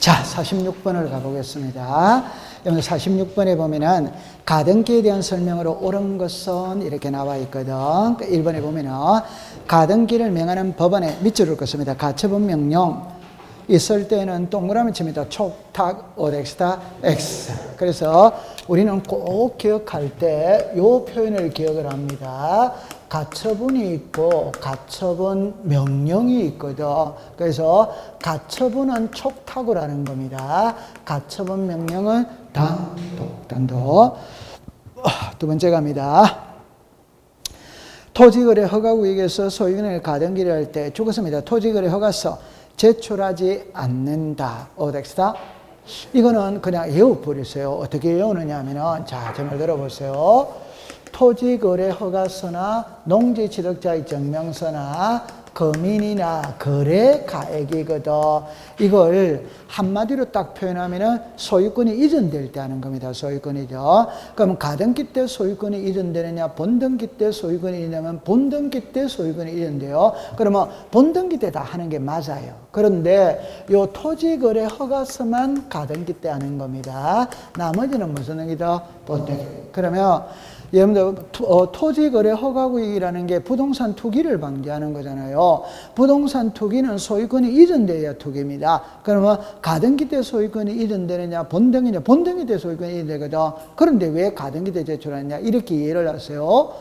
자, 46번을 가보겠습니다. 여러분 46번에 보면은 가등기에 대한 설명으로 옳은 것은 이렇게 나와 있거든. 1번에 보면은 가등기를 명하는 법안에 밑줄을 긋습니다. 가처분 명령 있을 때는 동그라미 칩니다. 촉탁, 오덱스타, X. 그래서 우리는 꼭 기억할 때 이 표현을 기억을 합니다. 가처분이 있고 가처분 명령이 있거든. 그래서 가처분은 촉탁을 하는 겁니다. 가처분 명령은 단독. 두 번째 갑니다. 토지거래 허가구역에서 소유권을 가등기를 할 때 죽었습니다. 토지거래 허가서 제출하지 않는다. 오덱스다. 이거는 그냥 외워버리세요. 어떻게 외우느냐 하면은, 자, 제 말 들어보세요. 토지거래 허가서나 농지취득자의 증명서나 거민이나 거래 가액이거든. 이걸 한마디로 딱 표현하면은 소유권이 이전될 때 하는 겁니다. 소유권이죠. 그러면 가등기 때 소유권이 이전되느냐, 본등기 때 소유권이 이전되면 본등기 때 소유권이 이전돼요. 그러면 본등기 때 다 하는 게 맞아요. 그런데 요 토지거래 허가서만 가등기 때 하는 겁니다. 나머지는 무슨 등기다? 본등기. 그러면 여러분들 토지거래 허가구역이라는 게 부동산 투기를 방지하는 거잖아요. 부동산 투기는 소유권이 이전돼야 투기입니다. 그러면 가등기 때 소유권이 이전되느냐 본등기냐, 본등기 때 소유권이 이전되거든. 그런데 왜 가등기 때 제출하느냐, 이렇게 이해를 하세요.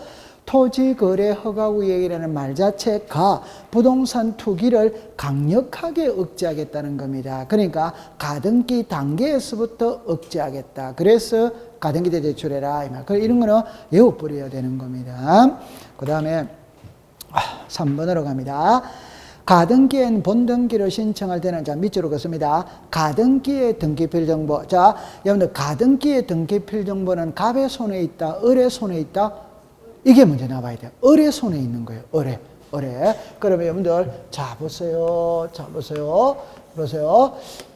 토지거래 허가구역이라는 말 자체가 부동산 투기를 강력하게 억제하겠다는 겁니다. 그러니까 가등기 단계에서부터 억제하겠다. 그래서 가등기 때 제출해라, 이 말. 이런 거는 외워버려야 되는 겁니다. 그 다음에 3번으로 갑니다. 가등기엔 본등기를 신청할 때는, 자, 밑줄을 긋습니다. 가등기의 등기필 정보. 자, 여러분들 가등기의 등기필 정보는 갑의 손에 있다, 을의 손에 있다. 이게 먼저 나와야 돼요. 을의 손에 있는 거예요. 을의. 그러면 여러분들, 자, 보세요. 보세요.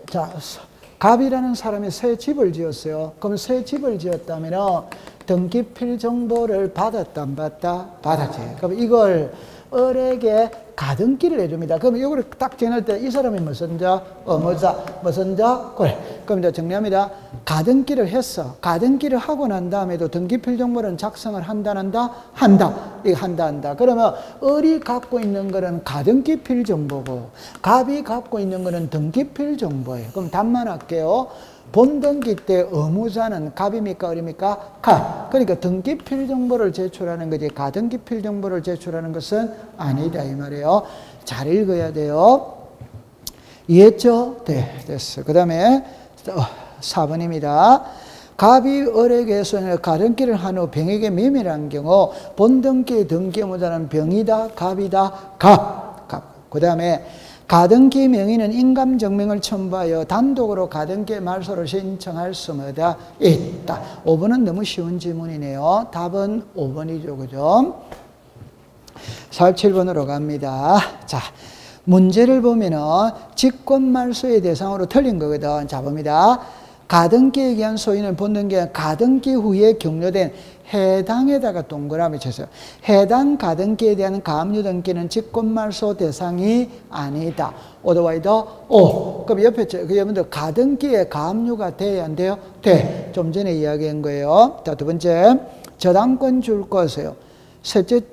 자, 갑이라는 사람이 새 집을 지었어요. 그럼 새 집을 지었다면 등기필 정보를 받았다, 안 받았다? 받았지. 그럼 이걸 을에게 가등기를 해줍니다. 그럼 이거를 딱 정할 때 이 사람이 무슨 자? 무슨 자? 그래. 그럼 이제 정리합니다. 가등기를 했어. 가등기를 하고 난 다음에도 등기필 정보는 작성을 한다, 한다. 이거 한다. 그러면 을이 갖고 있는 거는 가등기필 정보고 갑이 갖고 있는 거는 등기필 정보예요. 그럼 답만 할게요. 본등기 때 의무자는 갑입니까, 을입니까? 갑. 그러니까 등기필 정보를 제출하는 거지 가등기필 정보를 제출하는 것은 아니다, 이 말이에요. 잘 읽어야 돼요. 이해했죠? 네, 됐어. 그 다음에 4번입니다. 갑이 을에게 가등기를 한 후 병에게 매매를 한 경우 본등기 등기 의무자는 병이다, 갑이다? 갑. 그 다음에 가등기 명의는 인감증명을 첨부하여 단독으로 가등기의 말소를 신청할 수마다 있다. 5번은 너무 쉬운 질문이네요. 답은 5번이죠. 그죠? 47번으로 갑니다. 자, 문제를 보면은 직권말소의 대상으로 틀린 거거든. 자, 봅니다. 가등기에 의한 소유는 본등기와 가등기 후에 격려된 해당에다가 동그라미 쳤어요. 해당 가등기에 대한 가압류 등기는 직권말소 대상이 아니다. 오더와이더 오. 그럼 옆에 여러분들 가등기에 가압류가 돼야 안 돼요? 돼. 좀 전에 이야기한 거예요. 자, 두 번째, 저당권 줄 거세요.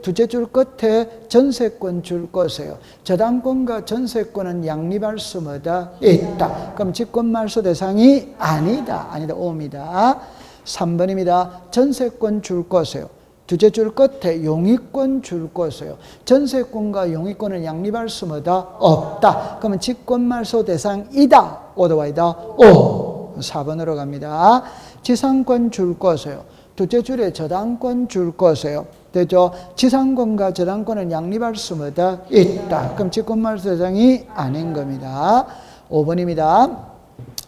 두째 줄 끝에 전세권 줄 거세요. 저당권과 전세권은 양립할 수마다 있다. 그럼 직권말소 대상이 아니다. 오입니다. 3번입니다. 전세권 줄 거세요. 두째 줄 끝에 용의권 줄 거세요. 전세권과 용의권은 양립할 수마다 없다. 그러면 직권말소 대상이다. 오더와이다 오. 4번으로 갑니다. 지상권 줄 거세요. 두째 줄에 저당권 줄 거세요. 되죠? 지상권과 저당권은 양립할 수마다 있다. 그럼 직권말소 대상이 아닌 겁니다. 5번입니다.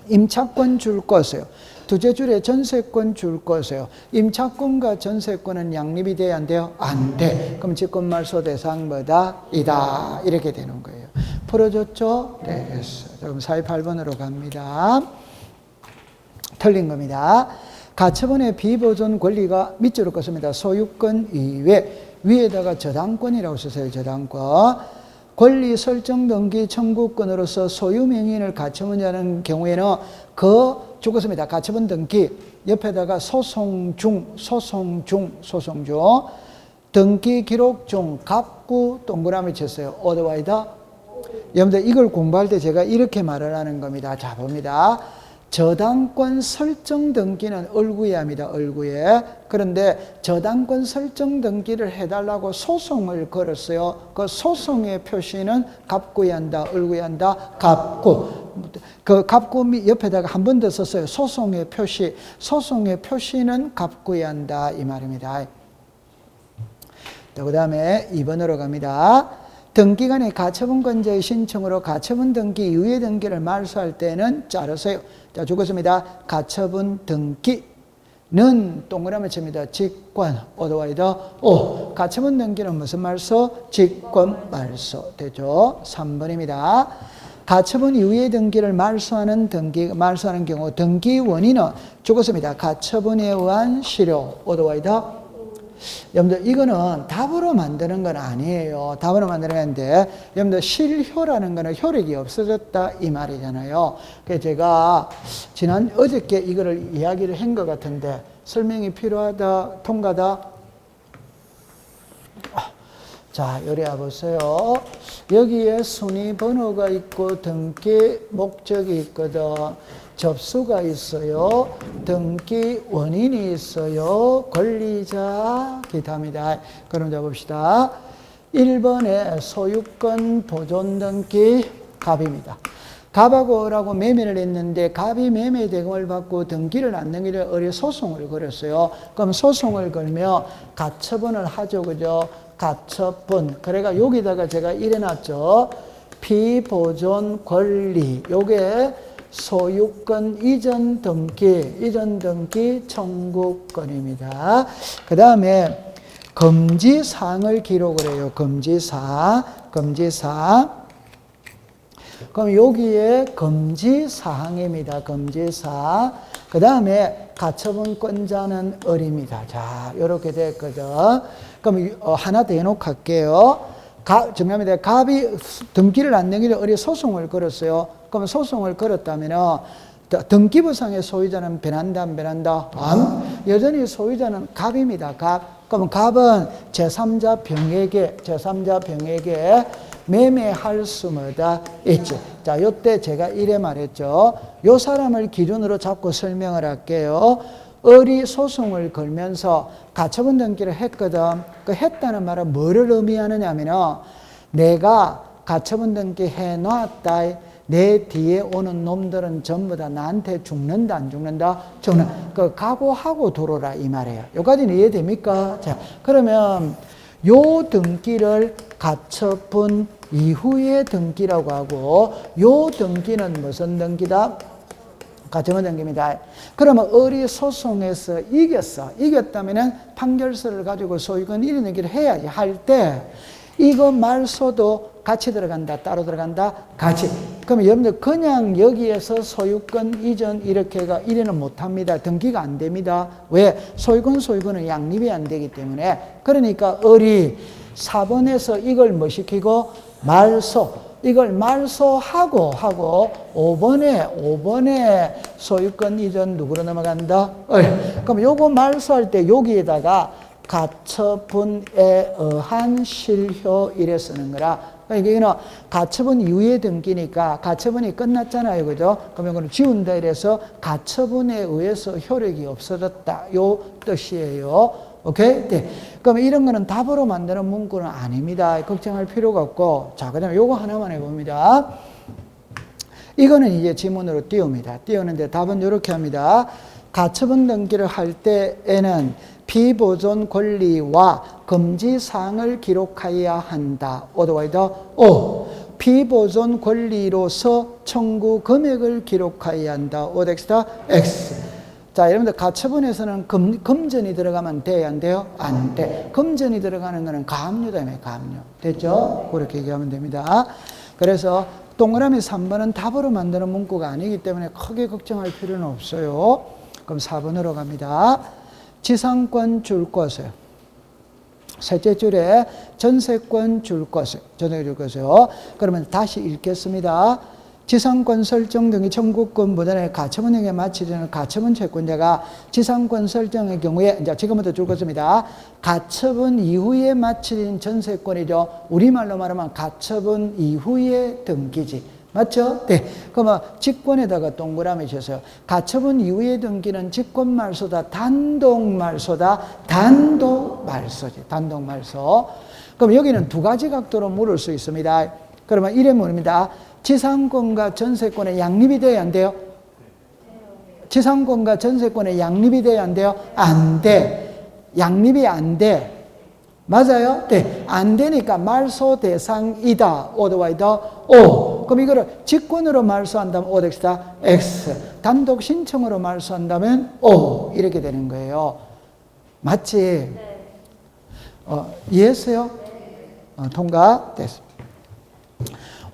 임차권 줄 거세요. 두째 줄에 전세권 줄 거세요. 임차권과 전세권은 양립이 돼야 안 돼요? 안 돼. 그럼 직권말소 대상보다 이다. 이렇게 되는 거예요. 풀어줬죠? 네, 됐어요. 그럼 48번으로 갑니다. 틀린 겁니다. 가처분의 비보존 권리가 밑줄을 긋습니다. 소유권 이외, 위에다가 저당권이라고 쓰세요. 저당권. 권리 설정 등기 청구권으로서 소유 명의인을 가처분 하는 경우에는 그 죽었습니다. 가처분 등기 옆에다가 소송 중 등기 기록 중 갑구 동그라미 쳤어요. otherwise 여러분들 이걸 공부할 때 제가 이렇게 말을 하는 겁니다. 자 봅니다. 저당권 설정 등기는 얼구에 합니다. 얼구에. 그런데 저당권 설정 등기를 해달라고 소송을 걸었어요. 그 소송의 표시는 갑구에 한다. 얼구에 한다. 갑구. 그 갑구 옆에다가 한 번 더 썼어요. 소송의 표시. 소송의 표시는 갑구에 한다. 이 말입니다. 그 다음에 2번으로 갑니다. 등기간의 가처분권자의 신청으로 가처분 등기 이후의 등기를 말소할 때는 자르세요. 자, 죽었습니다. 가처분 등기는 동그라미 칩니다. 직권, otherwise, 가처분 등기는 무슨 말소? 직권 말소. 되죠? 3번입니다. 가처분 이후의 등기를 말소하는 경우 등기 원인은 죽었습니다. 가처분에 의한 실효, otherwise, 여러분들 이거는 답으로 만드는 건 아니에요. 답으로 만드는 건데 여러분들 실효라는 거는 효력이 없어졌다 이 말이잖아요. 그래서 제가 어저께 이거를 이야기를 한 것 같은데 설명이 필요하다, 통과다. 자, 요리 와보세요. 여기에 순위 번호가 있고 등기 목적이 있거든. 접수가 있어요. 등기 원인이 있어요. 권리자 기타입니다. 그럼 자 봅시다. 1번에 소유권 보존 등기 갑입니다. 갑하고라고 매매를 했는데 갑이 매매 대금을 받고 등기를 안 넘기려 의뢰 소송을 걸었어요. 그럼 소송을 걸면 가처분을 하죠. 그죠? 가처분. 그래가 여기다가 제가 이래놨죠. 피보존 권리. 요게 소유권 이전 등기 청구권입니다. 그 다음에 금지사항을 기록을 해요. 금지사항. 그럼 여기에 금지사항입니다. 금지사항. 그 다음에 가처분권자는 을입니다. 자, 이렇게 됐거든. 그럼 하나 더 해놓고 할게요. 정리합니다. 갑이 등기를 안 넘기려 을이 소송을 걸었어요. 그럼 소송을 걸었다면 등기부상의 소유자는 변한다, 안 변한다? 여전히 소유자는 갑입니다. 갑. 그럼 갑은 제3자 병에게 매매할 수마다 있지. 자, 요때 제가 이래 말했죠. 요 사람을 기준으로 잡고 설명을 할게요. 을이 소송을 걸면서 가처분 등기를 했거든. 그 했다는 말은 뭐를 의미하느냐 하면 내가 가처분 등기 해놨다. 내 뒤에 오는 놈들은 전부 다 나한테 죽는다, 안 죽는다? 그 각오하고 들어오라 이 말이에요. 여기까지는 이해됩니까? 자, 그러면 요 등기를 가처분 이후의 등기라고 하고 요 등기는 무슨 등기다? 가처분 등기입니다. 그러면 을이 소송에서 이겼다면 판결서를 가지고 소유권 1위 등기를 해야지. 할 때 이거 말소도 같이 들어간다, 따로 들어간다, 같이. 그러면 여러분들 그냥 여기에서 소유권 이전 이렇게가 이래는 못합니다. 등기가 안 됩니다. 왜? 소유권은 양립이 안 되기 때문에. 그러니까 을이 4번에서 이걸 뭐 시키고 이걸 말소하고 5번에 소유권 이전 누구로 넘어간다? 그럼 요거 말소할 때 여기에다가 가처분에 의한 실효 이래 쓰는 거라. 그러니까 이거는 가처분 이후의 등기니까 가처분이 끝났잖아요. 그죠? 그럼 이거는 지운다 이래서 가처분에 의해서 효력이 없어졌다. 요 뜻이에요. 오케이? 네. 그럼 이런 거는 답으로 만드는 문구는 아닙니다. 걱정할 필요가 없고. 자, 그 다음에 요거 하나만 해봅니다. 이거는 이제 지문으로 띄웁니다. 띄우는데 답은 이렇게 합니다. 가처분 등기를 할 때에는 피보존 권리와 금지사항을 기록해야 한다. otherwise, 피보존 권리로서 청구 금액을 기록해야 한다. otherwise, X. 자, 여러분들 가처분에서는 금전이 들어가면 돼요? 안 돼요? 안 돼. 금전이 들어가는 거는 가압류다며, 가압류. 됐죠? 그렇게 얘기하면 됩니다. 그래서 동그라미 3번은 답으로 만드는 문구가 아니기 때문에 크게 걱정할 필요는 없어요. 그럼 4번으로 갑니다. 지상권 줄 것을 셋째 줄에 전세권 줄 것을, 전세권 줄 것이요. 그러면 다시 읽겠습니다. 지상권 설정 등의 청구권 보전의 가처분 행위에 마치려는 가처분 채권자가 지상권 설정의 경우에, 이제 지금부터 줄 것입니다. 가처분 이후에 마치는 전세권이죠. 우리말로 말하면 가처분 이후에 등기지. 맞죠? 네. 그러면 직권에다가 동그라미 쳐서요. 가처분 이후에 등기는 직권 말소다, 단독 말소다, 단독 말소지. 단독 말소. 그럼 여기는 두 가지 각도로 물을 수 있습니다. 그러면 이래 물습니다. 지상권과 전세권에 양립이 돼야 안 돼요? 지상권과 전세권에 양립이 돼야 안 돼요? 안 돼. 양립이 안 돼. 맞아요? 네. 안 되니까 말소 대상이다. otherwise O. 그럼 이거를 직권으로 말소한다면 O 덱스다 X. 단독 신청으로 말소한다면 O. 이렇게 되는 거예요. 맞지? 네. 이해했어요? 통과? 됐습니다.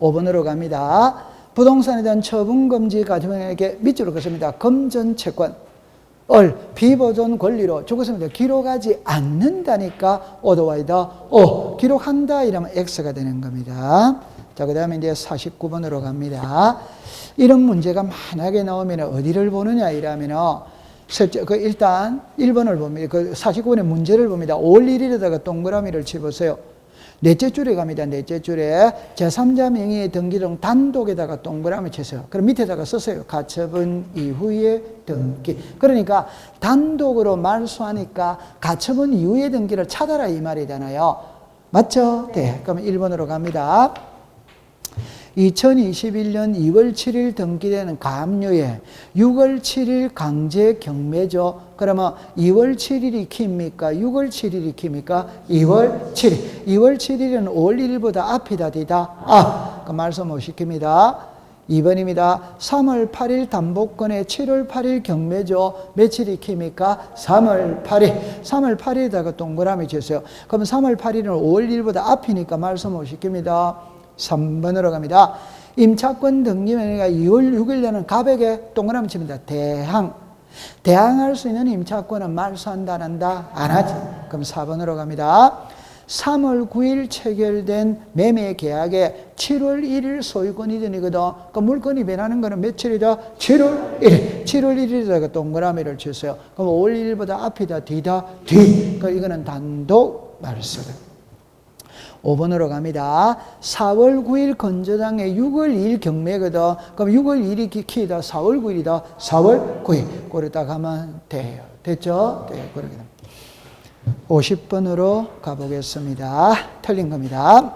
5번으로 갑니다. 부동산에 대한 처분금지 가처분에게 밑줄을 긋습니다. 금전 채권. 비보존 권리로 죽었습니다. 기록하지 않는다니까 otherwise O. 기록한다 이러면 X가 되는 겁니다. 자, 그 다음에 이제 49번으로 갑니다. 이런 문제가 만약에 나오면 어디를 보느냐 이러면 일단 1번을 봅니다. 그 49번의 문제를 봅니다. 5월 1일에다가 동그라미를 쳐보세요. 넷째 줄에 갑니다. 넷째 줄에 제3자 명의의 등기 등 단독에다가 동그라미 쳐서요. 그럼 밑에다가 쓰세요. 가처분 이후의 등기. 그러니까 단독으로 말소하니까 가처분 이후의 등기를 찾아라 이 말이잖아요. 맞죠? 네. 그럼 1번으로 갑니다. 2021년 2월 7일 등기되는 가압류에 6월 7일 강제 경매죠. 그러면 2월 7일이 키입니까? 6월 7일이 키입니까? 2월 7일. 2월 7일은 5월 1일보다 앞이다, 뒤다? 그 말씀 못 시킵니다. 2번입니다. 3월 8일 담보권에 7월 8일 경매죠. 며칠이 키입니까? 3월 8일. 3월 8일에다가 동그라미 쳤어요. 그럼 3월 8일은 5월 1일보다 앞이니까 말씀 못 시킵니다. 3번으로 갑니다. 임차권 등기명의가 2월 6일 되는 갑에게 동그라미 칩니다. 대항할 수 있는 임차권은 말소한다, 안 한다? 안 하지. 그럼 4번으로 갑니다. 3월 9일 체결된 매매 계약에 7월 1일 소유권 이전이거든. 그 물건이 변하는 거는 며칠이다? 7월 1일. 7월 1일에다가 동그라미를 쳤어요. 그럼 5월 1일보다 앞이다, 뒤다? 뒤. 그 이거는 단독 말소다. 5번으로 갑니다. 4월 9일 건조장에 6월 2일 경매거든. 그럼 6월 2일이 키이다. 4월 9일이다. 4월 9일. 그러다 가면 돼요. 됐죠? 네, 그렇게 됩니다. 50번으로 가보겠습니다. 틀린 겁니다.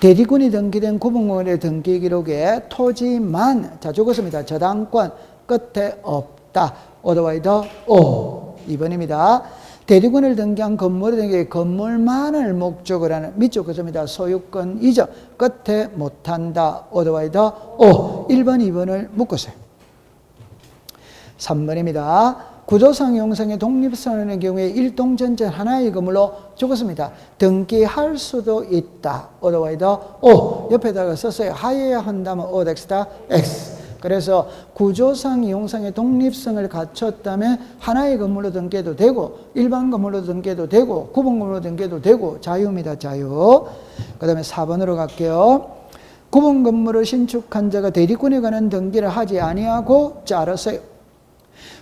대리군이 등기된 구분권의 등기 기록에 토지만, 자, 적었습니다. 저당권 끝에 없다. otherwise O. 2번입니다. 대리권을 등기한 건물에 등기해 건물만을 목적으로 하는 밑줄 긋습니다. 소유권 이전 끝에 못한다. otherwise O. 1번, 2번을 묶으세요. 3번입니다. 구조상 형성의 독립선언의 경우에 일동전체 하나의 건물로 적었습니다. 등기할 수도 있다. otherwise O. 옆에다가 썼어요. 하여야 한다면 O 덱스다 X. 그래서 구조상 이용상의 독립성을 갖췄다면 하나의 건물로 등기해도 되고 일반 건물로 등기해도 되고 구분 건물로 등기해도 되고 자유입니다. 자유. 그 다음에 4번으로 갈게요. 구분 건물을 신축한 자가 대리권에 관한 등기를 하지 아니하고 자랐어요.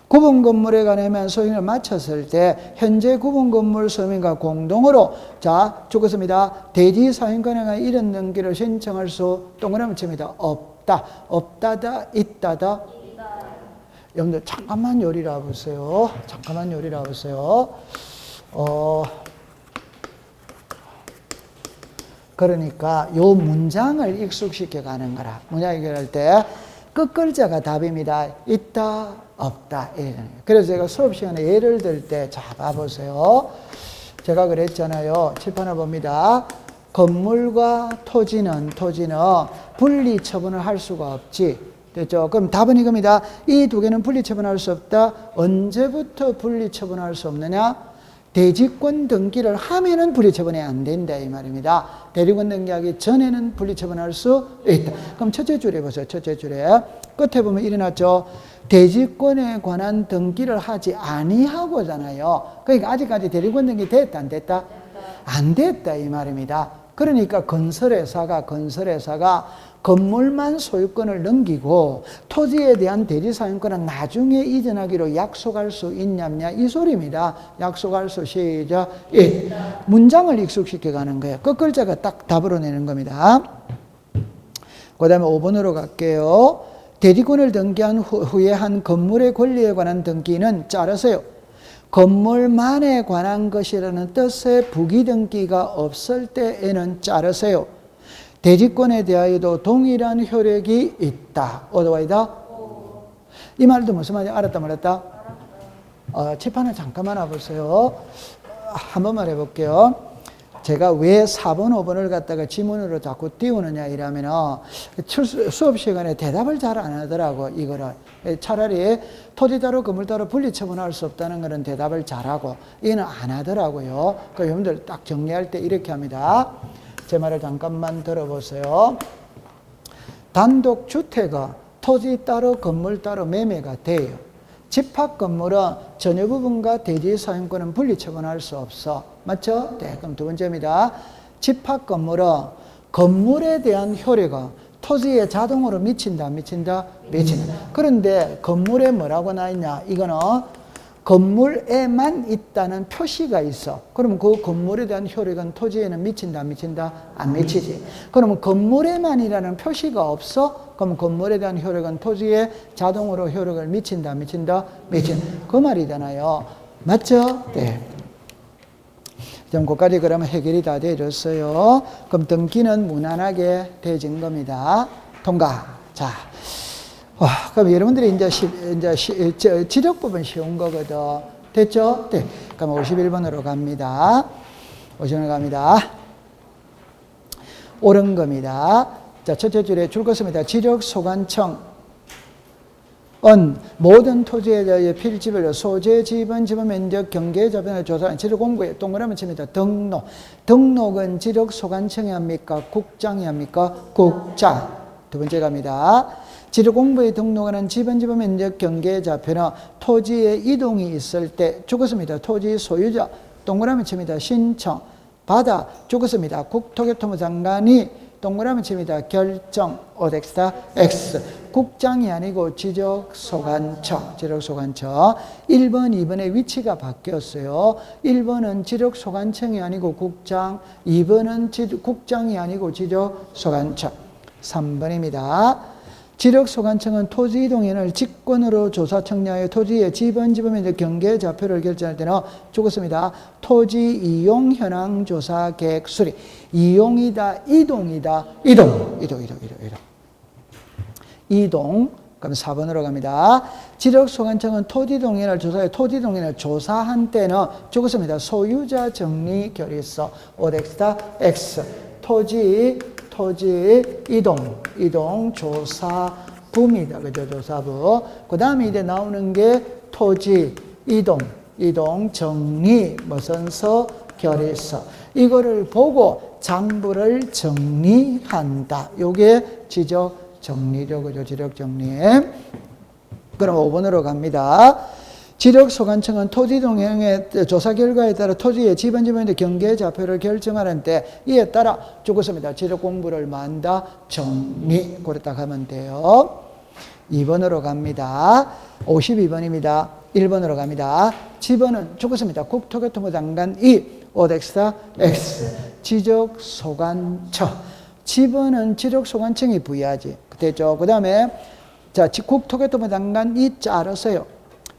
구분 건물에 관한 소유를 마쳤을 때 현재 구분 건물 서민과 공동으로 자 적었습니다. 대지 사용권에 관한 이런 등기를 신청할 수 동그라미 칩니다. 없다다, 있다다. 여러분들 잠깐만 요리를 해보세요. 잠깐만 요리를 해보세요. 그러니까 요 문장을 익숙시켜 가는 거라. 문장 해결할 때 끝글자가 답입니다. 있다, 없다. 그래서 제가 수업 시간에 예를 들 때 자, 봐보세요. 제가 그랬잖아요. 칠판을 봅니다. 건물과 토지는 분리 처분을 할 수가 없지. 됐죠? 그럼 답은 이겁니다. 이 두 개는 분리 처분할 수 없다. 언제부터 분리 처분할 수 없느냐? 대지권 등기를 하면은 분리 처분이 안 된다 이 말입니다. 대리권 등기하기 전에는 분리 처분할 수 있다. 그럼 첫째 줄에 보세요. 첫째 줄에 끝에 보면 이래 놨죠. 대지권에 관한 등기를 하지 아니하고잖아요. 그러니까 아직까지 대리권 등기 됐다 안 됐다? 안 됐다 이 말입니다. 그러니까 건설회사가 건물만 소유권을 넘기고 토지에 대한 대지사용권은 나중에 이전하기로 약속할 수 있냐냐 이 소리입니다. 약속할 수 시작 문장을 익숙시켜 가는 거예요. 끝 글자가 딱 답으로 내는 겁니다. 그 다음에 5번으로 갈게요. 대지권을 등기한 후에 한 건물의 권리에 관한 등기는 자르세요. 건물만에 관한 것이라는 뜻의 부기등기가 없을 때에는 자르세요. 대지권에 대하여도 동일한 효력이 있다. 어디와이다? 이 말도 무슨 말인지 알았다 말았다? 칠판을 잠깐만 와보세요. 한 번만 해볼게요. 제가 왜 4번, 5번을 갖다가 지문으로 자꾸 띄우느냐 이러면은 수업 시간에 대답을 잘 안 하더라고, 이거를. 차라리 토지 따로 건물 따로 분리 처분할 수 없다는 거는 대답을 잘하고, 이거는 안 하더라고요. 그 여러분들 딱 정리할 때 이렇게 합니다. 제 말을 잠깐만 들어보세요. 단독주택은 토지 따로 건물 따로 매매가 돼요. 집합 건물은 전유 부분과 대지 사용권은 분리 처분할 수 없어. 맞죠? 네, 그럼 두 번째입니다. 집합 건물은 건물에 대한 효력은 토지에 자동으로 미친다, 안 미친다? 미친다. 그런데 건물에 뭐라고 나 있냐? 이거는 건물에만 있다는 표시가 있어. 그러면 그 건물에 대한 효력은 토지에는 미친다, 안 미친다? 안 미치지. 그러면 건물에만이라는 표시가 없어? 그럼 건물에 대한 효력은 토지에 자동으로 효력을 미친다, 안 미친다? 미친다. 그 말이잖아요. 맞죠? 네. 그럼 거기까지 그러면 해결이 다 되어졌어요. 그럼 등기는 무난하게 되어진 겁니다. 통과. 자. 그럼 여러분들이 이제 지적법은 쉬운 거거든. 됐죠? 네. 그럼 51번으로 갑니다. 51번으로 갑니다. 옳은 겁니다. 자, 첫째 줄에 줄 것입니다. 지적소관청은 모든 토지에 대하여 필지별 소재, 지분, 지분 면적, 경계, 저변을 조사한 지적공부에 동그라미 칩니다. 등록. 등록은 지적소관청이 합니까? 국장이 합니까? 국장. 두 번째 갑니다. 지적공부에 등록하는 지분, 지분 면적, 경계, 좌표는 토지에 이동이 있을 때 죽었습니다. 토지 소유자. 동그라미 칩니다. 신청. 받아. 죽었습니다. 국토교통부 장관이 동그라미 칩니다. 결정. 오덱스타 X. 국장이 아니고 지적소관청. 지적소관청. 1번, 2번의 위치가 바뀌었어요. 1번은 지적소관청이 아니고 국장. 2번은 국장이 아니고 지적소관청. 3번입니다. 지적소관청은 토지 이동인을 직권으로 조사 청량하여 토지의 지분, 지분면적, 경계, 좌표를 결정할 때는 죽었습니다. 토지 이용 현황 조사 계획 수립. 이용이다, 이동이다, 이동. 그럼 4번으로 갑니다. 지적소관청은 토지 동인을 조사해 토지 동인을 조사한 때는 죽었습니다. 소유자 정리 결의서 오덱스타 X. 토지 이동 조사부입니다. 그죠? 조사부. 그 다음에 이제 나오는 게 토지 이동 정리 무슨서 결의서. 이거를 보고 장부를 정리한다. 요게 지적 정리죠. 그죠? 지적 정리. 그럼 5번으로 갑니다. 지적소관청은 토지 동행의 조사 결과에 따라 토지의 지분, 지분의 경계 좌표를 결정하는 때 이에 따라 죽었습니다. 지적 공부를 만다 정리. 그렇다 하면 돼요. 2번으로 갑니다. 52번입니다. 1번으로 갑니다. 지번은 죽었습니다. 국토교통부 장관이 오덱스타 X. 지적소관청. 지번은 지적소관청이 부여하지. 됐죠? 그 다음에 자, 국토교통부 장관이 자르세요.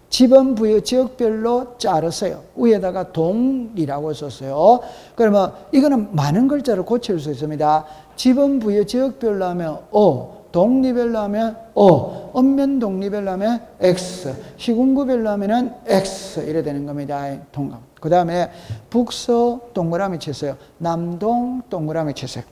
지번 부여 지역별로 자르세요. 위에다가 동이라고 썼어요. 그러면 이거는 많은 글자를 고칠 수 있습니다. 지번 부여 지역별로 하면 O, 독리별로 하면 O, 읍면 독리별로 하면 X, 시군구별로 하면은 X 이래 되는 겁니다. 통감. 그 다음에 북서 동그라미 치세요. 남동 동그라미 치세요.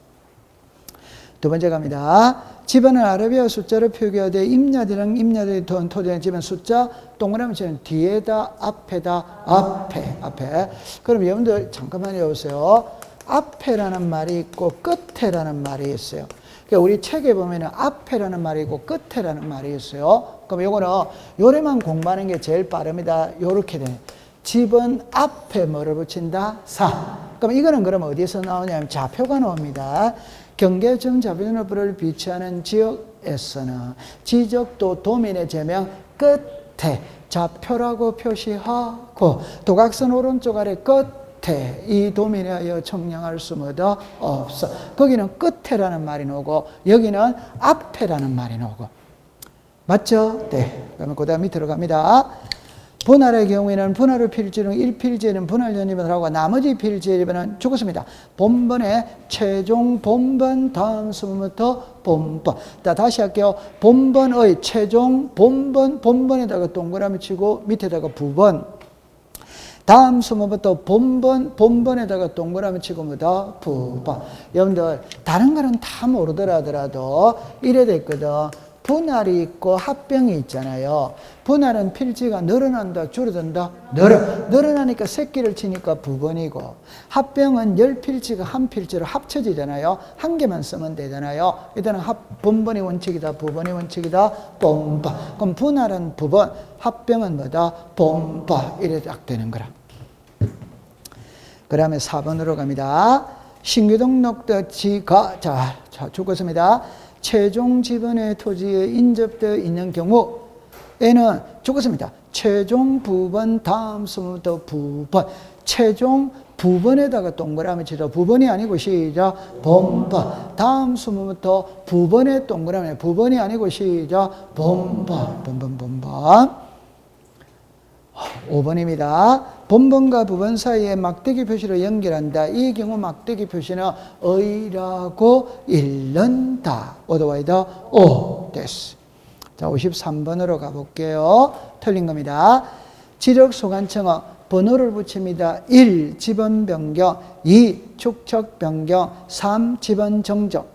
두 번째 갑니다. 집안은 아라비아 숫자로 표기하되 임야들이 토지의 집안 숫자 동그라미 치는 뒤에다 앞에다 앞에. 그럼 여러분들 잠깐만 해보세요. 앞에라는 말이 있고 끝에라는 말이 있어요. 그러니까 우리 책에 보면은 앞에라는 말이 있고 끝에라는 말이 있어요. 그럼 요거는 요래만 공부하는 게 제일 빠릅니다. 요렇게 되네. 집은 앞에 뭐를 붙인다? 사. 그럼 이거는 그럼 어디서 나오냐면 좌표가 나옵니다. 경계점 좌표전후부를 비추하는 지역에서는 지적도 도민의 제명 끝에 좌표라고 표시하고 도각선 오른쪽 아래 끝에 이 도민에 하여 청량할 수 뭐다 없어. 거기는 끝에라는 말이 나오고 여기는 앞에라는 말이 나오고. 맞죠? 네. 그러면 그 다음 밑으로 갑니다. 분할의 경우에는 분할의 필지는 1필지에는 분할 연립을 하고 나머지 필지에는 죽었습니다. 본번의 최종 본번 다음 수문부터 본번. 자, 다시 할게요. 본번의 최종 본번, 본번에다가 동그라미 치고 밑에다가 부번. 다음 수문부터 본번, 본번에다가 동그라미 치고 뭐다? 부번. 여러분들 다른 거는 다 모르더라 하더라도 이래 됐거든. 분할이 있고 합병이 있잖아요. 분할은 필지가 늘어난다, 줄어든다? 늘어나니까 새끼를 치니까 부번이고, 합병은 10필지가 한 필지로 합쳐지잖아요. 한 개만 쓰면 되잖아요. 일단은 본번이 원칙이다, 부번이 원칙이다, 본번. 그럼 분할은 부번, 합병은 뭐다? 본번. 이래 딱 되는 거라. 그 다음에 4번으로 갑니다. 신규 등록도 지가, 자, 죽었습니다. 최종 지번의 토지에 인접되어 있는 경우에는 죽었습니다. 최종 부번 다음 수문부터 부번. 최종 부번에다가 동그라미 치자. 부번이 아니고 시작. 본번. 다음 수문부터 부번에 동그라미. 부번이 아니고 시작. 본번. 본번. 5번입니다. 본번과 부번 사이에 막대기 표시로 연결한다. 이 경우 막대기 표시는 의라고 읽는다. 오더와이더 오 됐어. 자, 53번으로 가볼게요. 틀린 겁니다. 지적소관청은 번호를 붙입니다. 1. 지번 변경 2. 축척 변경 3. 지번 정정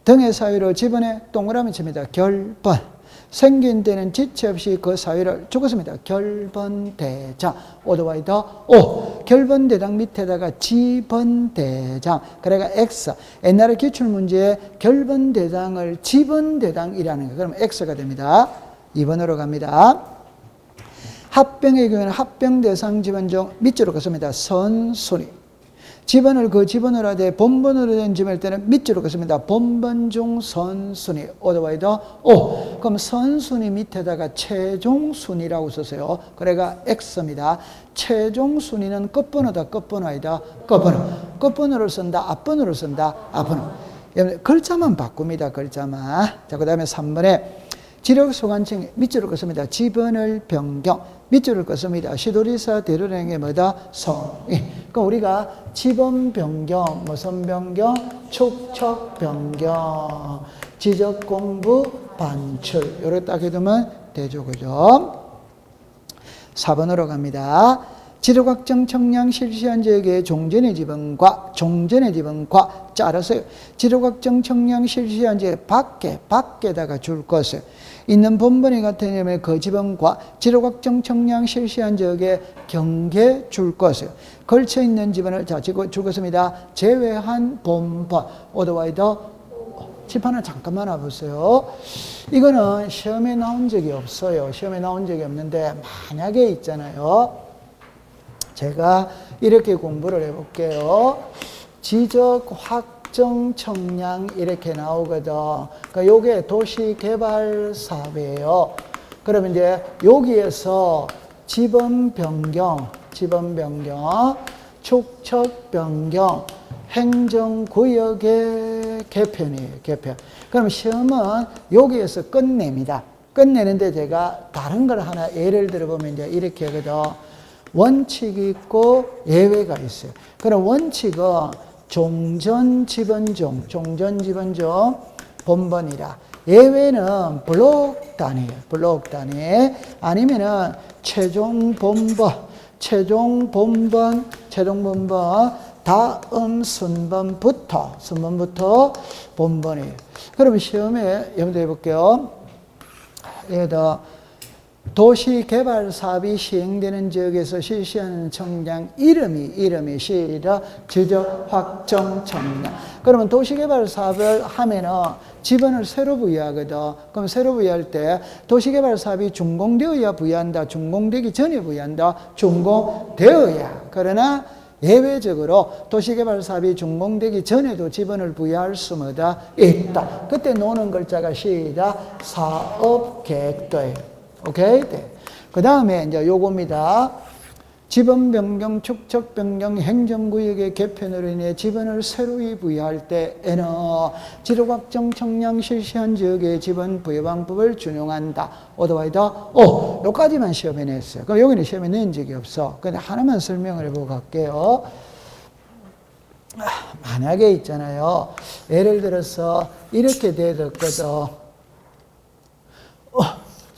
등의 사유로 지번에 동그라미 칩니다. 결번. 생긴 데는 지체 없이 그 사유를 죽었습니다. 결번대장. 오더와이더 오. 결번대장 밑에다가 지번대장. 그래가 X. 옛날에 기출문제에 결번대장을 지번대장이라는 거. 그럼 X가 됩니다. 2번으로 갑니다. 합병의 경우에는 합병대상 지번 중 밑줄을 긋습니다. 선순위. 지번을 그 지번으로 하되 본번으로 된 지번일 때는 밑줄을 긋습니다. 본번 중 선순위. 오더와이더 오. 그럼 선순위 밑에다가 최종순위라고 썼어요. 그래가 X입니다. 최종순위는 끝번호다. 끝번호 아니다. 끝번호. 끝번호를 쓴다. 앞번호를 쓴다. 앞번호. 글자만 바꿉니다. 글자만. 자, 그 다음에 3번에 지력소관청 밑줄을 긋습니다. 지번을 변경. 밑줄을 긋습니다. 시도리사 대로령의 뭐다? 성의. 그러니까 우리가 지번 변경, 무슨 변경? 축척 변경, 지적 공부 반출. 요렇게 딱 해두면 되죠. 그죠? 4번으로 갑니다. 지력확정 청량 실시한 지역의 종전의 지번과 짜르세요. 지력확정 청량 실시한 지역 밖에다가 줄 것을 있는 본번이 같으면 그 지번과 지력확정 청량 실시한 지역의 경계 줄 것을 걸쳐 있는 지번을 자 줄것입니다. 제외한 본번. 오더와이더 집 하나 잠깐만 와보세요. 이거는 시험에 나온 적이 없어요. 시험에 나온 적이 없는데 만약에 있잖아요. 제가 이렇게 공부를 해볼게요. 지적 확정 청량 이렇게 나오거든. 그러니까 요게 도시개발 사업이에요. 그러면 이제 여기에서 지번 변경, 축척 변경, 행정구역의 개편이에요. 개편. 그럼 시험은 여기에서 끝냅니다. 끝내는데 제가 다른 걸 하나 예를 들어보면 이제 이렇게 하거든. 원칙이 있고 예외가 있어요. 그럼 원칙은 종전지번종, 본번이라. 예외는 블록 단위예요. 블록 단위. 아니면은 최종 본번, 다음 순번부터 본번이에요. 그럼 시험에 여러분들 해볼게요. 얘다 도시개발 사업이 시행되는 지역에서 실시하는 청량 이름이 시작 지적 확정 청량. 그러면 도시개발 사업을 하면은 지번을 새로 부여하거든. 그럼 새로 부여할 때 도시개발 사업이 준공되어야 부여한다. 준공되기 전에 부여한다. 준공되어야. 그러나 예외적으로 도시개발 사업이 준공되기 전에도 지번을 부여할 수마다 있다. 그때 노는 글자가 시작 사업계획도예요. 오케이? 네. 그 다음에 이제 요겁니다. 지번 변경, 축척 변경, 행정구역의 개편으로 인해 지번을 새로이 부여할 때에는 지적 확정 청량 실시한 지역의 지번 부여 방법을 준용한다. 오더와이더 요까지만 시험에 냈어요. 그럼 여기는 시험에 낸 적이 없어. 근데 하나만 설명을 해보고 갈게요. 만약에 있잖아요. 예를 들어서 이렇게 되었거든.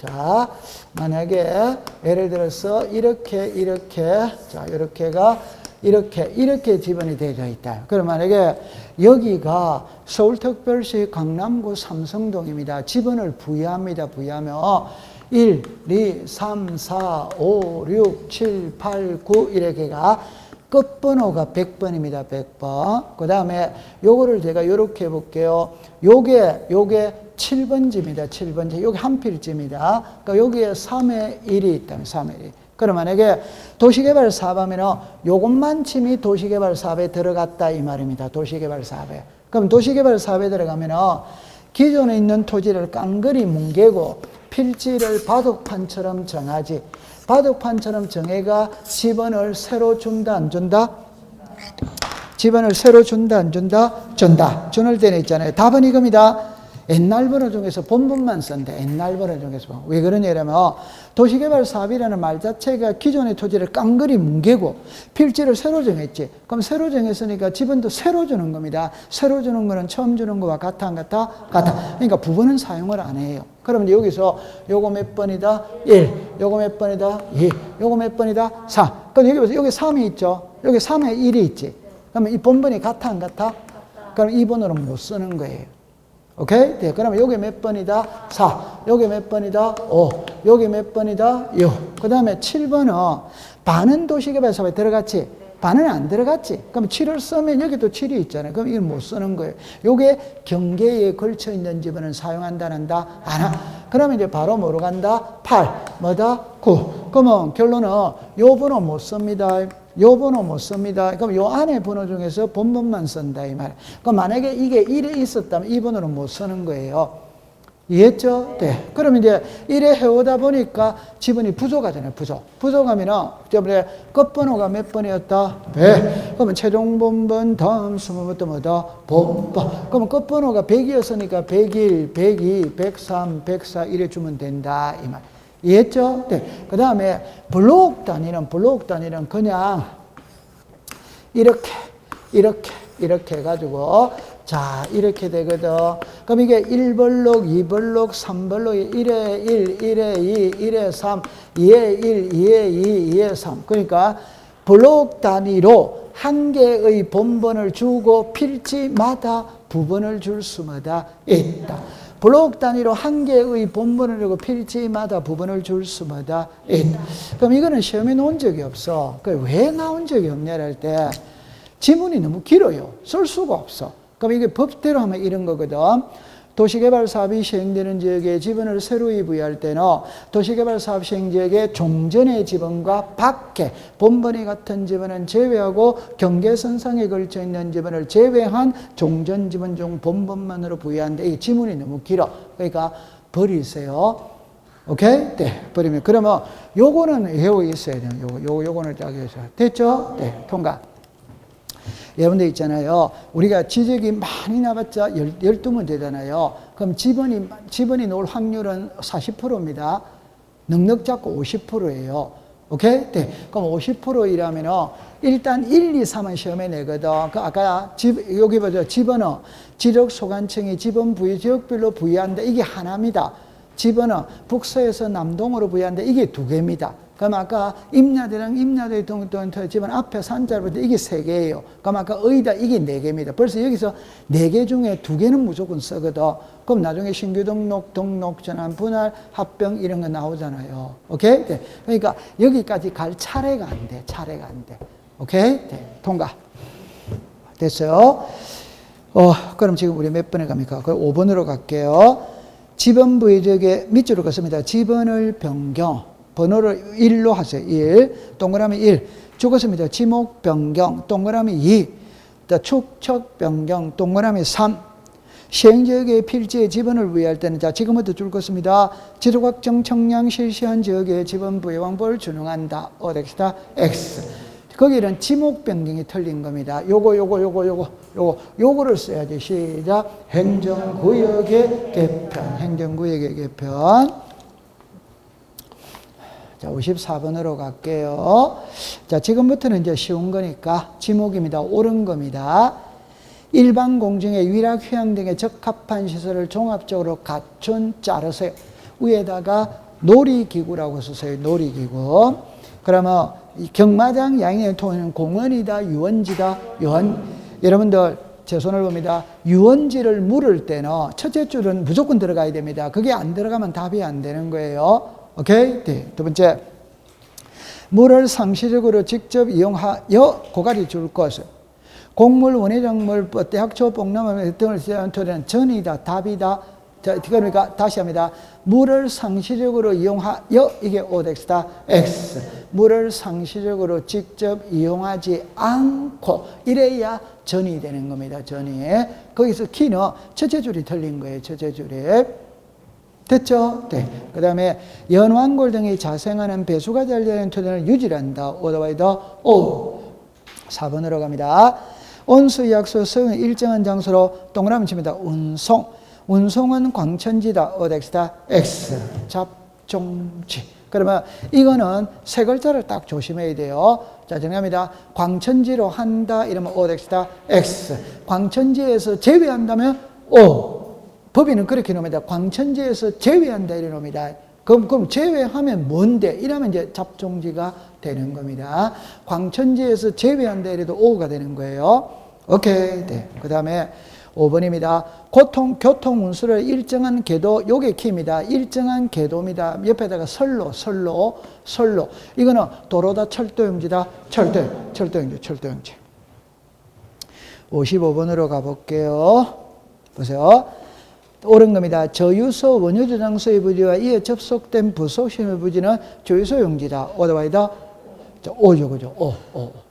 자, 만약에 예를 들어서 이렇게 자, 이렇게 지번이 되어 있다. 그럼 만약에 여기가 서울특별시 강남구 삼성동입니다. 지번을 부여합니다. 부여하면 1, 2, 3, 4, 5, 6, 7, 8, 9 이렇게가 끝번호가 100번입니다. 100번. 그 다음에 요거를 제가 요렇게 해볼게요. 요게 7번지입니다. 7번지. 여기 한 필지입니다. 그러니까 여기에 3의 1이 있다면 3의 1. 그럼 만약에 도시개발 사업하면은 요것만 침이 도시개발 사업에 들어갔다 이 말입니다. 도시개발 사업에. 그럼 도시개발 사업에 들어가면은 기존에 있는 토지를 깡그리 뭉개고 필지를 바둑판처럼 정하지. 바둑판처럼 정해가 지번을 새로 준다 안 준다? 지번을 새로 준다 안 준다? 준다. 준을 때는 있잖아요. 답은 이겁니다. 옛날 번호 중에서 본분만 쓴대. 옛날 번호 중에서. 왜 그러냐면 도시개발 사업이라는 말 자체가 기존의 토지를 깡그리 뭉개고 필지를 새로 정했지. 그럼 새로 정했으니까 지번도 새로 주는 겁니다. 새로 주는 거는 처음 주는 거와 같아 안 같아? 같아. 그러니까 부분은 사용을 안 해요. 그럼 여기서 요거 몇 번이다? 1. 요거 몇 번이다? 2. 요거 몇 번이다? 4. 그럼 여기 보세요. 여기 3이 있죠? 여기 3에 1이 있지. 그러면 이 본번이 같아 안 같아? 그럼 이 번호는 못 쓰는 거예요. 오케이? 네, 그러면 여기 몇 번이다? 4. 여기 몇 번이다? 5. 여기 몇 번이다? 6. 그 다음에 7번은 반은 도시개발 사업에 들어갔지? 반은 안 들어갔지? 그럼 7을 쓰면 여기도 7이 있잖아요. 그럼 이걸 못 쓰는 거예요. 요게 경계에 걸쳐 있는 지번은 사용한다, 안 한다? 안 하. 그러면 이제 바로 뭐로 간다? 8. 뭐다? 9. 그러면 결론은 요 번호 못 씁니다. 요 번호 못 씁니다. 그럼 요 안에 번호 중에서 본번만 쓴다 이 말. 그럼 만약에 이게 1에 있었다면 이 번호는 못 쓰는 거예요. 이해했죠? 네. 그럼 이제 1에 해오다 보니까 지번이 부족하잖아요. 부족하면은 저번에 끝번호가 몇 번이었다? 100. 그러면 최종 본번 다음 수문부터 뭐다? 본번. 그러면 끝번호가 100이었으니까 101, 102, 103, 104 이래 주면 된다 이 말. 이해했죠? 네. 그 다음에 블록 단위는 그냥 이렇게 해가지고 자, 이렇게 되거든. 그럼 이게 1블록, 2블록, 3블록, 1에 1, 1에 2, 1에 3, 2에 1, 2에 2, 2에 3. 그러니까 블록 단위로 한 개의 본번을 주고 필지마다 부번을 줄 수마다 있다. 블록 단위로 한 개의 본번을 주고 필지마다 부번을 줄 수마다 있다. 그럼 이거는 시험에 나온 적이 없어. 왜 나온 적이 없냐를 할 때 지문이 너무 길어요. 쓸 수가 없어. 그럼 이게 법대로 하면 이런 거거든. 도시개발 사업이 시행되는 지역에 지번을 새로이 부여할 때는 도시개발 사업 시행 지역의 종전의 지번과 밖에 본번이 같은 지번은 제외하고 경계선상에 걸쳐 있는 지번을 제외한 종전 지번 중 본번만으로 부여하는데 이 지문이 너무 길어. 그러니까 버리세요. 오케이? 네, 버리면. 그러면 요거는 외워 있어야 돼요. 요거는 딱 해서. 됐죠? 네, 통과. 여러분들 있잖아요. 우리가 지적이 많이 나봤자 12문제잖아요. 그럼 지번이 나올 확률은 40%입니다. 넉넉 잡고 50%예요. 오케이? 네. 그럼 50%이라면은 일단 1, 2, 3은 시험에 내거든. 그 아까 여기 보죠. 지번은 지적소관청이 지번 부여 지역별로 부여한다. 이게 하나입니다. 지번은 북서에서 남동으로 부여한다. 이게 두 개입니다. 그럼 아까 임야대랑 임야대 동토 집은 앞에 산자부터 이게 3개예요. 그럼 아까 의다 이게 4개입니다. 벌써 여기서 4개 중에 2개는 무조건 쓰거든. 그럼 나중에 신규 등록, 전환, 분할, 합병 이런 거 나오잖아요. 오케이? 네. 그러니까 여기까지 갈 차례가 안 돼. 차례가 안 돼. 오케이? 네. 통과. 됐어요? 그럼 지금 우리 몇 번에 갑니까? 5번으로 갈게요. 지번 부의적에 밑줄을 긋습니다. 지번을 변경. 번호를 1로 하세요. 1. 동그라미 1. 죽었습니다. 지목 변경. 동그라미 2. 축척 변경. 동그라미 3. 시행지역의 필지의 지번을 부여할 때는 자 지금부터 줄 것입니다. 지도각정 청량 실시한 지역의 지번 부여 방법을 준용한다. 어덱스다 X. 거기는 지목 변경이 틀린 겁니다. 요거를 써야지. 시작. 행정구역의 개편. 행정구역의 개편. 자, 54번으로 갈게요. 자, 지금부터는 이제 쉬운 거니까 지목입니다. 옳은 겁니다. 일반 공중의 위락, 휴양 등의 적합한 시설을 종합적으로 갖춘 자르세요. 위에다가 놀이기구라고 쓰세요. 놀이기구. 그러면 경마장 양의 토는 공원이다, 유원지다, 여러분들 제 손을 봅니다. 유원지를 물을 때는 첫째 줄은 무조건 들어가야 됩니다. 그게 안 들어가면 답이 안 되는 거예요. 오케이? 네. 두 번째. 물을 상시적으로 직접 이용하여 고갈이 줄 것을. 곡물, 원예작물, 대학초, 뽕나무 등을 쓰는 토대는 전이다, 답이다. 자, 그러니까 다시 합니다. 물을 상시적으로 이용하여 이게 오덱스다. X. 물을 상시적으로 직접 이용하지 않고 이래야 전이 되는 겁니다. 전이. 거기서 키는 첫째 줄이 틀린 거예요. 첫째 줄이. 됐죠? 네. 그 다음에 연왕골 등이 자생하는 배수가 잘 되는 토대를 유지한다. 오더와이더 오. 4번으로 갑니다. 온수, 약수, 성은 일정한 장소로 동그라미 칩니다. 운송. 운송은 광천지다. 어덱스다. X. 잡종지. 그러면 이거는 세 글자를 딱 조심해야 돼요. 자, 정리합니다. 광천지로 한다. 이러면 어덱스다. X. 광천지에서 제외한다면 O. 법인은 그렇게 놉니다. 광천지에서 제외한다. 이래 놉니다. 그럼 제외하면 뭔데? 이러면 이제 잡종지가 되는 겁니다. 광천지에서 제외한다 이래도 O가 되는 거예요. 오케이. 네. 그 다음에 5번입니다. 교통 운수를 일정한 궤도, 요게 키입니다. 일정한 궤도입니다. 옆에다가 선로. 이거는 도로다, 철도용지다, 철도용지. 55번으로 가볼게요. 보세요. 옳은 겁니다. 저유소, 원유저장소의 부지와 이에 접속된 부속시설 부지는 조유소 용지다. 오더와이더 오죠, 그죠? 오.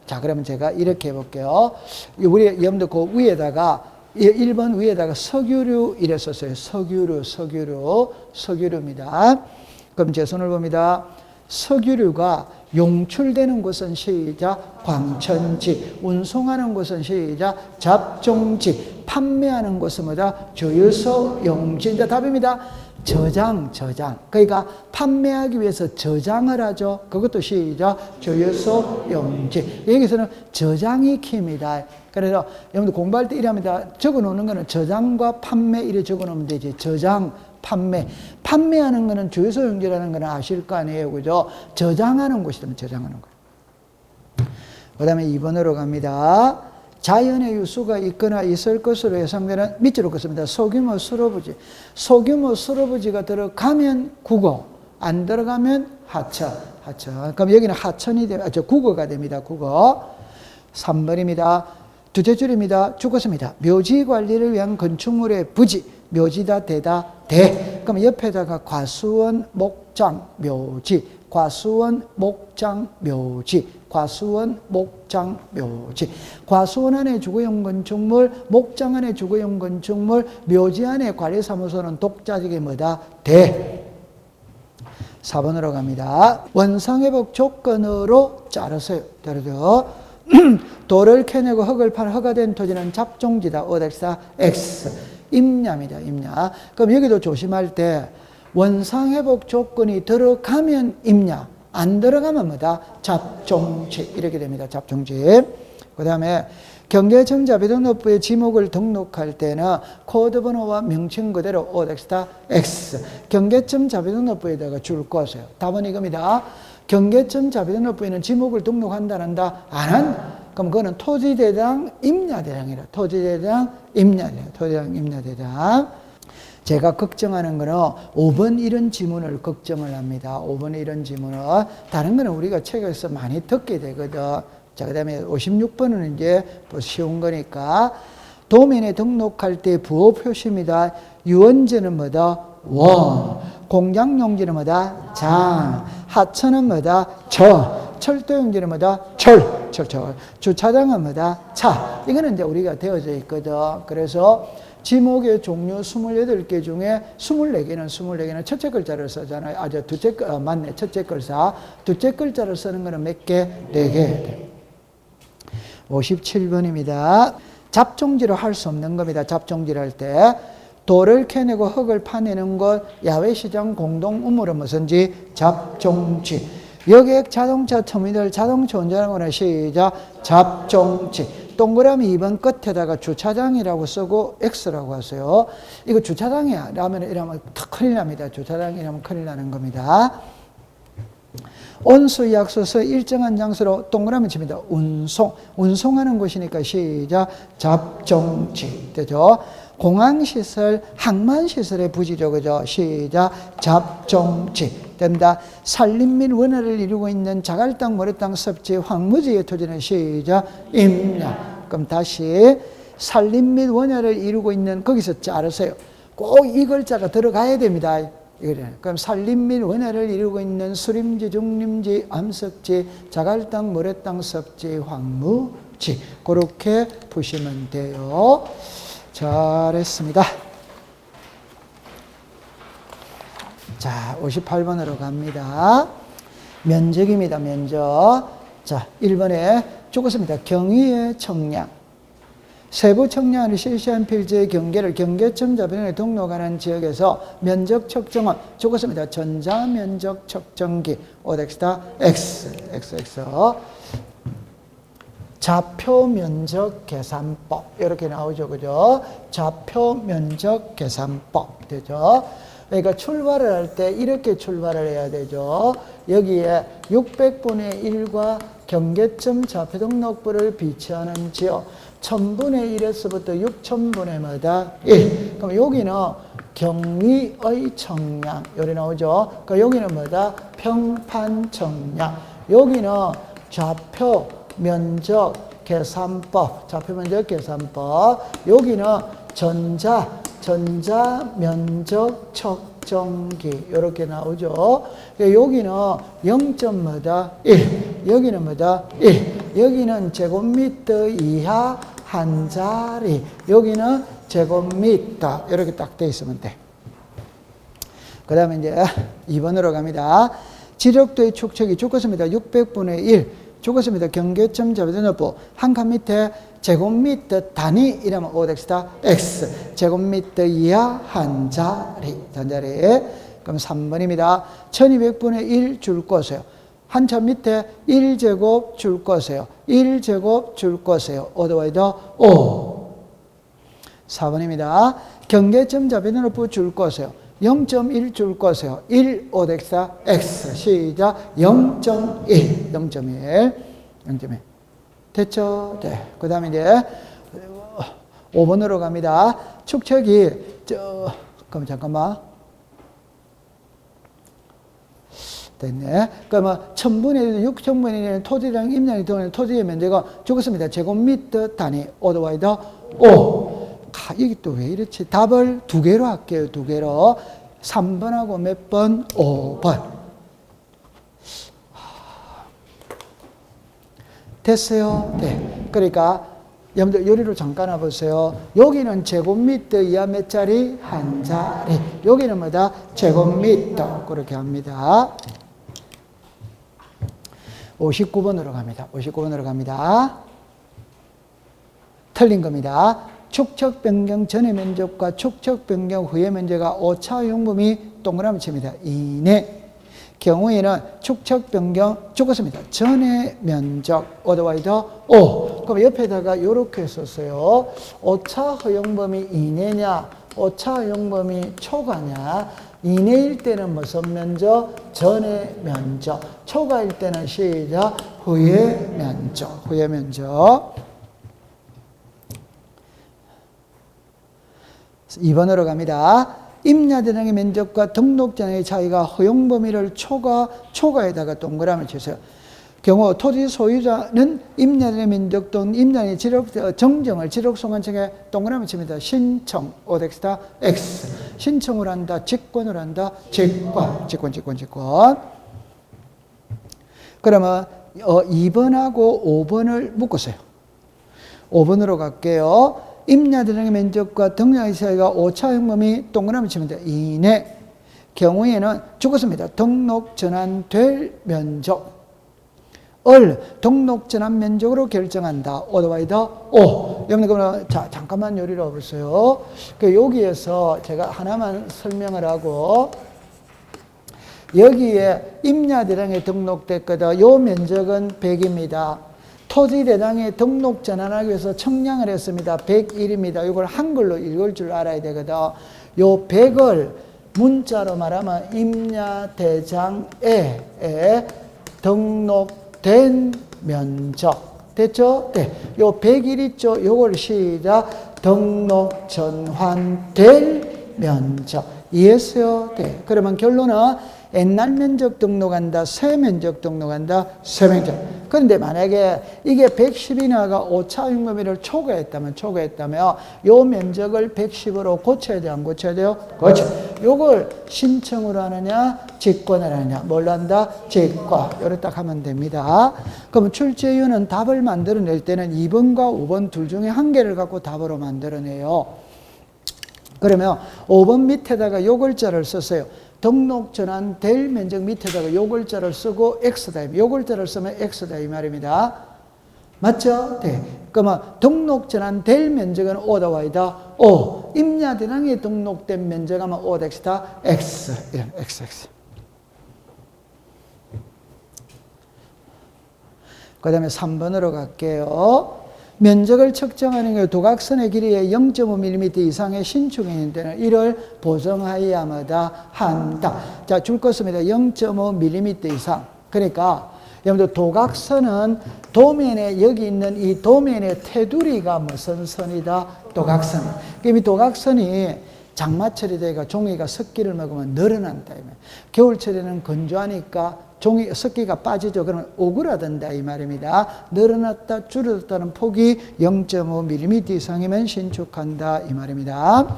자, 그러면 제가 이렇게 해볼게요. 우리 여러분들 그 위에다가 1번 위에다가 석유류 이랬었어요. 석유류입니다. 그럼 제 손을 봅니다. 석유류가 용출되는 곳은 시작 광천지, 운송하는 곳은 시작 잡종지, 판매하는 곳은 뭐다? 조유소, 용지. 이제 답입니다. 저장. 그러니까 판매하기 위해서 저장을 하죠. 그것도 시작 조유소, 용지. 여기서는 저장이 키입니다. 그래서 여러분들 공부할 때 이랍니다. 적어놓는 거는 저장과 판매 이래 적어놓으면 되지. 저장, 판매하는 거는 조유소, 용지라는 거는 아실 거 아니에요. 그죠? 저장하는 곳이라면 저장하는 거예요. 그 다음에 2번으로 갑니다. 자연의 유수가 있거나 있을 것으로 예상되는 밑으로 긋습니다. 소규모 수로부지. 소규모 수로부지가 들어가면 국어, 안 들어가면 하천. 그럼 여기는 하천이 국어가 됩니다. 국어. 3번입니다. 두째 줄입니다. 죽었습니다. 묘지 관리를 위한 건축물의 부지. 묘지다, 대다, 대. 그럼 옆에다가 과수원, 목장, 묘지. 과수원, 목장, 묘지. 과수원 안에 주거용 건축물, 목장 안에 주거용 건축물, 묘지 안에 관리사무소는 독자적이 뭐다? 대. 4번으로 갑니다. 원상회복 조건으로 자르세요. 돌을 캐내고 흙을 팔 허가된 토지는 잡종지다. 오덱사 X. 임야입니다. 임야. 그럼 여기도 조심할 때 원상회복 조건이 들어가면 임야, 안 들어가면 뭐다? 잡종지. 이렇게 됩니다. 잡종지. 그 다음에 경계청 자비등록부에 지목을 등록할 때는 코드번호와 명칭 그대로 오덱스타 X. 경계청 자비등록부에다가 줄 것이에요. 답은 이겁니다. 경계점 자비등록부에는 지목을 등록한다 안 한다. 그럼 그거는 토지대장 임야대장이라. 토지대장 임야대장. 토지대장 임야대장. 제가 걱정하는 거는 5번 이런 지문을 걱정을 합니다. 5번 이런 지문을. 다른 거는 우리가 책에서 많이 듣게 되거든. 자, 그 다음에 56번은 이제 또 쉬운 거니까. 도면에 등록할 때 부호 표시입니다. 유원지는 뭐다? 원. 공장용지는 뭐다? 장. 하천은 뭐다? 저. 철도용지는 뭐다? 철. 주차장은 뭐다? 차. 이거는 이제 우리가 되어져 있거든. 그래서 지목의 종류 28개 중에 24개는 첫째 글자를 쓰잖아요. 맞네. 첫째 글자. 둘째 글자를 쓰는 거는 몇 개? 4개. 57번입니다. 잡종지로 할 수 없는 겁니다. 잡종지를 할 때. 돌을 캐내고 흙을 파내는 것, 야외시장 공동 의무는 무슨지? 잡종지. 여객 자동차 터미널 자동차 운전하거나 시작. 잡종지. 동그라미 2번 끝에다가 주차장이라고 쓰고 X라고 하세요. 이거 주차장이야. 이러면 큰일 납니다. 주차장이라면 큰일 나는 겁니다. 온수, 약수서 일정한 장소로 동그라미 칩니다. 운송. 운송하는 곳이니까 시작. 잡종지. 되죠? 공항시설, 항만시설의 부지죠. 그죠? 시작. 잡종지. 된다. 산림 및 원화를 이루고 있는 자갈땅, 모래땅, 섭지, 황무지의 토지는 시작. 임야. 그럼 다시 산림 및 원화를 이루고 있는 거기서 자르세요. 꼭 이 글자가 들어가야 됩니다. 그럼 산림 및 원화를 이루고 있는 수림지, 중림지, 암석지, 자갈땅, 모래땅, 섭지, 황무지. 그렇게 보시면 돼요. 잘했습니다. 자, 58번으로 갑니다. 면적입니다. 면적. 자, 1번에 죽었습니다. 경위의 청량. 세부 청량을 실시한 필지의 경계를 경계점 자변에 등록하는 지역에서 면적 측정은 죽었습니다. 전자면적 측정기. 오덱스다 X. 좌표 면적 계산법. 이렇게 나오죠. 그죠? 좌표 면적 계산법. 되죠? 그러니까 출발을 할 때 이렇게 출발을 해야 되죠. 여기에 600분의 1과 경계점 좌표 등록부를 비치하는 지역 1000분의 1에서부터 6000분의 뭐다? 1. 그럼 여기는 경위의 청량. 여기 나오죠. 그러니까 여기는 뭐다? 평판 청량. 여기는 좌표 면적 계산법. 좌표 면적 계산법. 여기는 전자 면적 측정기. 이렇게 나오죠. 여기는 0.1. 여기는 뭐다? 1. 여기는 제곱미터 이하 한 자리. 여기는 제곱미터. 이렇게 딱 돼 있으면 돼. 그 다음에 이제 2번으로 갑니다. 지력도의 축척이 죽었습니다. 600분의 1. 죽었습니다. 경계점 자변등록부. 한 칸 밑에 제곱미터 단위 이러면 오덱스다 X. 제곱미터 이하 한 자리. 그럼 3번입니다. 1200분의 1 줄 거세요. 한참 밑에 1제곱 줄 거세요. 1제곱 줄 거세요. 어드와이더 5. 4번입니다. 경계점 자변등록부 줄 거세요. 0.1 줄 거세요. 1 오덱사 X. 시작. 0.1. 0.1. 됐죠? 네. 그 다음에 이제 5번으로 갑니다. 축척이, 그럼 잠깐만. 됐네. 그러면 1000분의 6000분의 토지랑 임량이 들어오는 토지의 면적은 죽었습니다. 제곱미터 단위. 오더와이더 5. 이게 또 왜 이렇지? 답을 2개로 할게요. 2개로. 3번하고 몇 번? 5번. 됐어요? 네. 그러니까 여러분들 요리로 잠깐 와보세요. 여기는 제곱미터 이하 몇 자리? 한 자리. 여기는 뭐다? 제곱미터. 그렇게 합니다. 59번으로 갑니다. 59번으로 갑니다. 틀린 겁니다. 축척 변경 전의 면적과 축척 변경 후의 면적과 오차 용범위 동그라미 칩니다. 이내. 경우에는 축척 변경 죽었습니다. 전의 면적 어드와이더 5. 그럼 옆에다가 이렇게 썼어요. 오차 허용 범위 이내냐, 오차 허용 범위 초과냐. 이내일 때는 무슨 면적? 전의 면적. 초과일 때는 시작. 후의 면적. 후의 면적. 2번으로 갑니다. 임야대장의 면적과 등록전의 차이가 허용 범위를 초과에다가 동그라미 치세요. 경우 토지 소유자는 임야의 면적 또는 임야의 정정을 지력소관청에 동그라미 칩니다. 신청, 오덱스타, X. 신청을 한다, 직권을 한다, 직권. 그러면 2번하고 5번을 묶으세요. 5번으로 갈게요. 임야대장의 면적과 등록의 차이가 오차형 범위 동그라미 치면 돼요. 이내 경우에는 죽었습니다. 등록 전환될 면적 등록 전환 면적으로 결정한다. 오더와이더 오. 여러분 그러면 자 잠깐만 요리를 해보세요. 여기에서 제가 하나만 설명을 하고 여기에 임야대장에 등록됐거든. 요 면적은 100입니다. 토지대장에 등록 전환하기 위해서 청량을 했습니다. 101입니다. 이걸 한글로 읽을 줄 알아야 되거든. 요 100을 문자로 말하면 임야대장에 등록된 면적. 됐죠? 네. 요 101 있죠? 요걸 시작. 등록 전환될 면적. 이해했어요? 네. 그러면 결론은 옛날 면적 등록한다, 새 면적 등록한다, 새 면적. 그런데 만약에 이게 110이나가 오차형 범위를 초과했다면 요 면적을 110으로 고쳐야 돼요, 안 고쳐야 돼요? 고쳐. 요걸 신청으로 하느냐, 직권을 하느냐. 뭘로 한다? 직권. 요렇게 딱 하면 됩니다. 그럼 출제위원은 답을 만들어낼 때는 2번과 5번 둘 중에 한 개를 갖고 답으로 만들어내요. 그러면 5번 밑에다가 요 글자를 썼어요. 등록 전환될 면적 밑에다가 요 글자를 쓰고 X다. 요 글자를 쓰면 X다 이 말입니다. 맞죠? 네. 그러면 등록 전환될 면적은 O다 Y다. O. 임야대장에 등록된 면적하면 O다 X다. X. 이런 XX. 그 다음에 3번으로 갈게요. 면적을 측정하는 게 도각선의 길이의 0.5mm 이상의 신축이 있는 데는 이를 보정하여야마다 한다. 자, 줄 것입니다. 0.5mm 이상. 그러니까 여러분들 도각선은 도면에 여기 있는 이 도면의 테두리가 무슨 선이다? 도각선. 그럼 이 도각선이 장마철이 되니까 종이가 습기를 먹으면 늘어난다. 겨울철에는 건조하니까 습기가 빠지죠. 그러면 오그라든다 이 말입니다. 늘어났다 줄어들었다는 폭이 0.5mm 이상이면 신축한다 이 말입니다.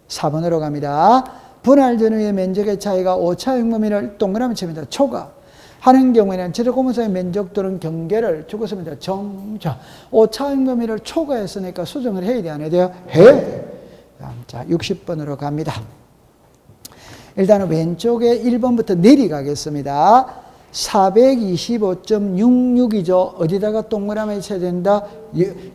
4번으로 갑니다. 분할 전후의 면적의 차이가 오차형 범위를 동그라미 칩니다. 초과 하는 경우에는 지적공사의 면적 또는 경계를 주었습니다. 정자 오차형 범위를 초과했으니까 수정을 해야 돼 안 해야 돼요? 해야 돼요. 자 60번으로 갑니다. 일단은 왼쪽에 1번부터 내려가겠습니다. 425.66이죠. 어디다가 동그라미 쳐야 된다?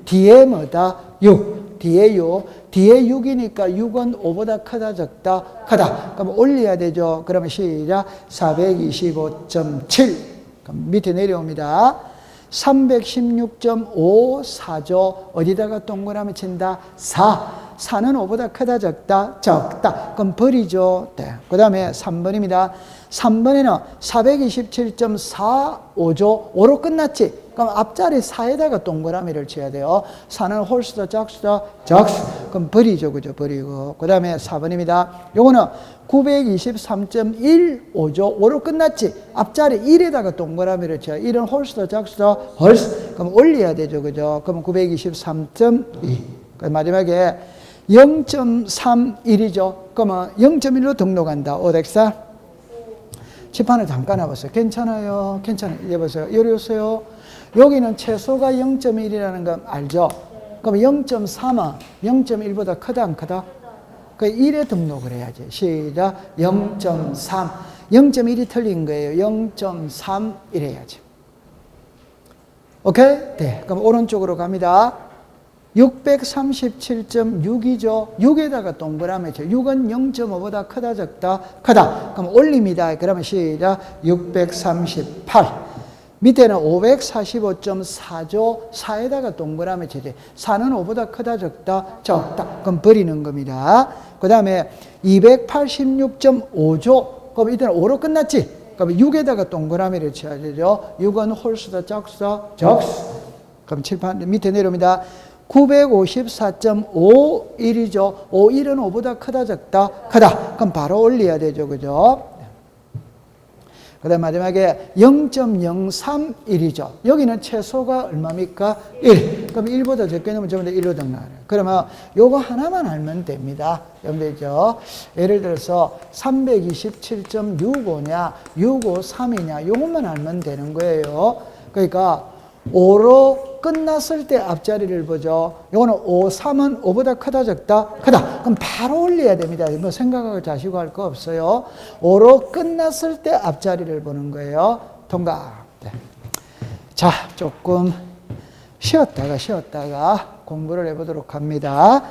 뒤에 뭐다? 6. 뒤에 6. 뒤에 6이니까 6은 5보다 크다, 적다? 크다. 그럼 올려야 되죠. 그러면 시작. 425.7. 그럼 밑에 내려옵니다. 316.54죠. 어디다가 동그라미 친다? 4. 4는 5보다 크다, 적다? 적다. 그럼 버리죠. 네. 그 다음에 3번입니다. 3번에는 427.45죠. 5로 끝났지? 그럼 앞자리 4에다가 동그라미를 쳐야 돼요. 4는 홀수다, 짝수다, 적수. 그럼 버리죠. 그죠? 버리고. 그 다음에 4번입니다. 요거는 923.15죠. 5로 끝났지? 앞자리 1에다가 동그라미를 쳐요. 1은 홀수다, 짝수다, 홀수. 그럼 올려야 되죠. 그죠? 그럼 923.2. 그 마지막에 0.31이죠. 그러면 0.1로 등록한다. 오덱사. 칠판을 잠깐 해보세요. 괜찮아요. 괜찮아요. 이제 보세요. 이리 오세요. 여기는 최소가 0.1이라는 거 알죠? 그럼 0.3은 0.1보다 크다, 안 크다? 그 1에 등록을 해야지. 시작. 0.3. 0.1이 틀린 거예요. 0.3 이래야지. 오케이? 네. 그럼 오른쪽으로 갑니다. 637.6이죠. 6에다가 동그라미 쳐. 6은 0.5보다 크다, 적다? 크다. 그럼 올립니다. 그러면 시작. 638. 밑에는 545.4죠. 4에다가 동그라미 쳐지. 4는 5보다 크다, 적다? 적다. 그럼 버리는 겁니다. 그 다음에 286.5조. 그럼 이때는 5로 끝났지? 그럼 6에다가 동그라미를 쳐야 되죠. 6은 홀수다, 적수다, 적수. 그럼 칠판 밑에 내려옵니다. 954.51이죠. 51은 5보다 크다, 적다? 크다. 그럼 바로 올려야 되죠. 그죠? 그 다음 마지막에 0.031이죠. 여기는 최소가 얼마입니까? 1. 그럼 1보다 적게 넣으면 전부 다 1로 등록해요. 그러면 요거 하나만 알면 됩니다. 되죠? 예를 들어서 327.65냐, 653이냐, 요것만 알면 되는 거예요. 그러니까 5로 끝났을 때 앞자리를 보죠. 요거는 53은 5보다 크다, 적다? 크다. 그럼 바로 올려야 됩니다. 뭐 생각하고 자시고 할 거 없어요. 5로 끝났을 때 앞자리를 보는 거예요. 통과. 네. 자, 조금 쉬었다가 공부를 해보도록 합니다.